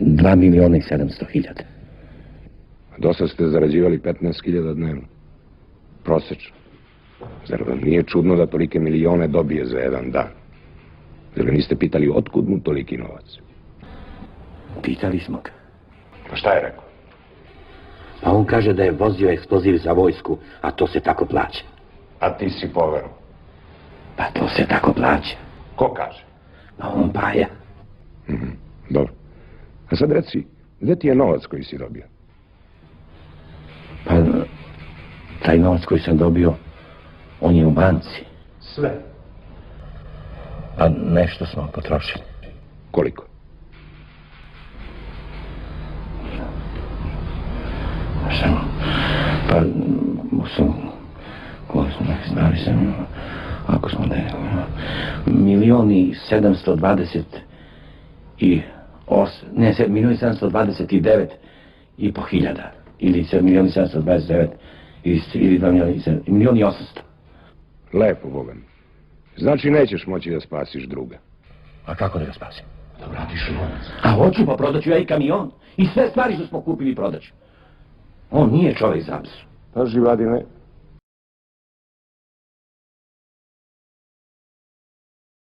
2.700.000. Dosad ste zarađivali 15.000 dnevno. Prosečno. Zar vam nije čudno da tolike milione dobije za jedan dan? Zar niste pitali otkud mu toliki novac? Pitali smo ga. Pa šta je rekao? Pa on kaže da je vozio eksploziv za vojsku, a to se tako plaća. A ti si poveru. Pa to se tako plaća. Ko kaže? Pa on Paja. Dobro. A sad reci, gde ti je novac koji si dobio? Pa, taj novac koji sam dobio, on je u banci. Sve. Pa nešto smo potrošili. Koliko? Pa, znali sam, ako smo da je, 1.729.500, ili 1.729.000, ili 2.800.000. Lepo, Bogan. Znači nećeš moći da spasiš druga. A kako da ga spasim? Da vratiš novac. A hoću, pa prodaću ja i kamion. I sve stvari što smo kupili prodaću. On nije čovjek za psu. Paži, Vladine,